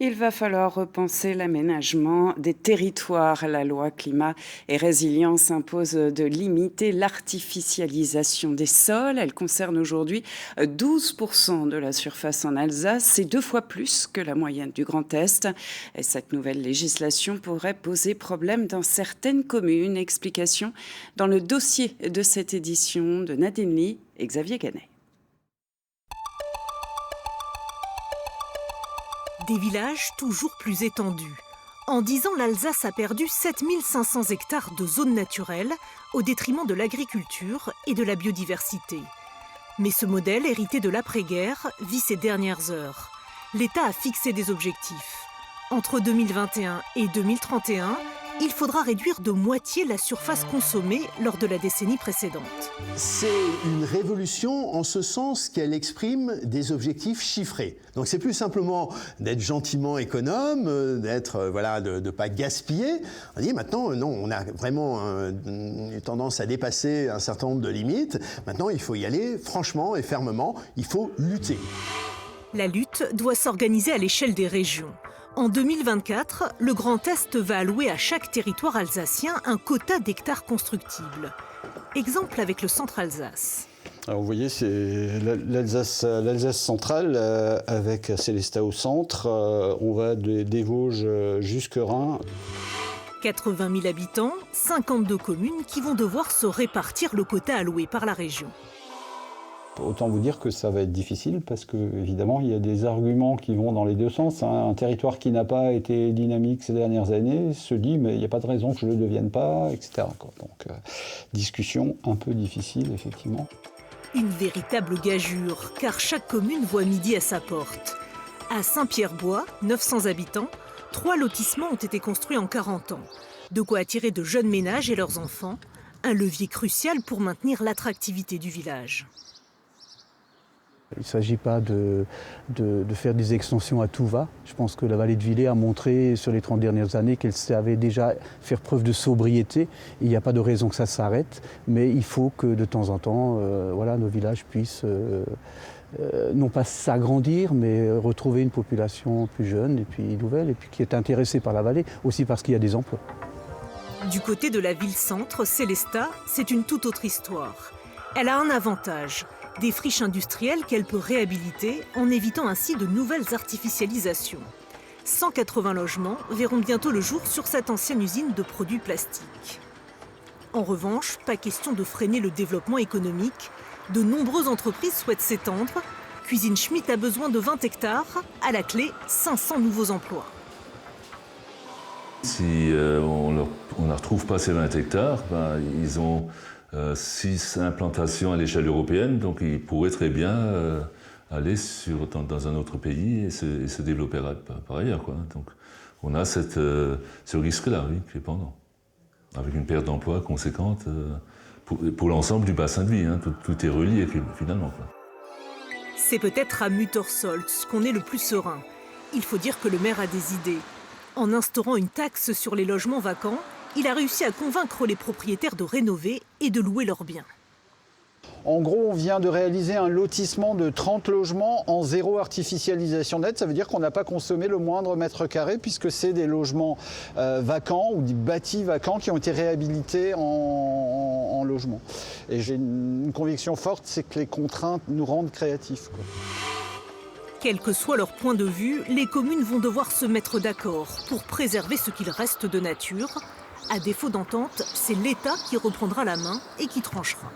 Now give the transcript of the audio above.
Il va falloir repenser l'aménagement des territoires. La loi climat et résilience impose de limiter l'artificialisation des sols. Elle concerne aujourd'hui 12% de la surface en Alsace. C'est 2 fois plus que la moyenne du Grand Est. Et cette nouvelle législation pourrait poser problème dans certaines communes. Explication dans le dossier de cette édition de Nadine Lee et Xavier Canet. Des villages toujours plus étendus. En 10 ans, l'Alsace a perdu 7500 hectares de zones naturelles au détriment de l'agriculture et de la biodiversité. Mais ce modèle, hérité de l'après-guerre, vit ses dernières heures. L'État a fixé des objectifs. Entre 2021 et 2031, il faudra réduire de moitié la surface consommée lors de la décennie précédente. C'est une révolution en ce sens qu'elle exprime des objectifs chiffrés. Donc c'est plus simplement d'être gentiment économe, de ne pas gaspiller. On dit maintenant, non, on a vraiment une tendance à dépasser un certain nombre de limites. Maintenant, il faut y aller franchement et fermement. Il faut lutter. La lutte doit s'organiser à l'échelle des régions. En 2024, le Grand Est va allouer à chaque territoire alsacien un quota d'hectares constructibles. Exemple avec le centre Alsace. Alors vous voyez, c'est l'Alsace centrale avec Célestat au centre. On va des Vosges jusqu'à Rhin. 80 000 habitants, 52 communes qui vont devoir se répartir le quota alloué par la région. Autant vous dire que ça va être difficile parce que, évidemment, il y a des arguments qui vont dans les deux sens. Un territoire qui n'a pas été dynamique ces dernières années se dit mais il n'y a pas de raison que je ne le devienne pas, etc. Donc, discussion un peu difficile, effectivement. Une véritable gageure, car chaque commune voit midi à sa porte. À Saint-Pierre-Bois, 900 habitants, 3 lotissements ont été construits en 40 ans. De quoi attirer de jeunes ménages et leurs enfants, un levier crucial pour maintenir l'attractivité du village. Il ne s'agit pas de faire des extensions à tout va. Je pense que la vallée de Villers a montré sur les 30 dernières années qu'elle savait déjà faire preuve de sobriété. Il n'y a pas de raison que ça s'arrête, mais il faut que de temps en temps, nos villages puissent non pas s'agrandir, mais retrouver une population plus jeune et puis nouvelle, et puis qui est intéressée par la vallée, aussi parce qu'il y a des emplois. Du côté de la ville-centre, Célestat, c'est une toute autre histoire. Elle a un avantage. Des friches industrielles qu'elle peut réhabiliter en évitant ainsi de nouvelles artificialisations. 180 logements verront bientôt le jour sur cette ancienne usine de produits plastiques. En revanche, pas question de freiner le développement économique. De nombreuses entreprises souhaitent s'étendre. Cuisine Schmitt a besoin de 20 hectares. À la clé, 500 nouveaux emplois. Si on ne retrouve pas ces 20 hectares, ils ont 6 implantations à l'échelle européenne, donc ils pourraient très bien aller dans un autre pays et se développer par ailleurs, quoi. Donc on a ce risque-là, oui, qui est pendant, avec une perte d'emploi conséquente pour l'ensemble du bassin de vie, hein. Tout est relié finalement, quoi. C'est peut-être à Muttersolz qu'on est le plus serein. Il faut dire que le maire a des idées. En instaurant une taxe sur les logements vacants, il a réussi à convaincre les propriétaires de rénover et de louer leurs biens. En gros, on vient de réaliser un lotissement de 30 logements en zéro artificialisation nette. Ça veut dire qu'on n'a pas consommé le moindre mètre carré puisque c'est des logements vacants ou des bâtis vacants qui ont été réhabilités en logement. Et j'ai une conviction forte, c'est que les contraintes nous rendent créatifs, quoi. Quel que soit leur point de vue, les communes vont devoir se mettre d'accord pour préserver ce qu'il reste de nature. À défaut d'entente, c'est l'État qui reprendra la main et qui tranchera.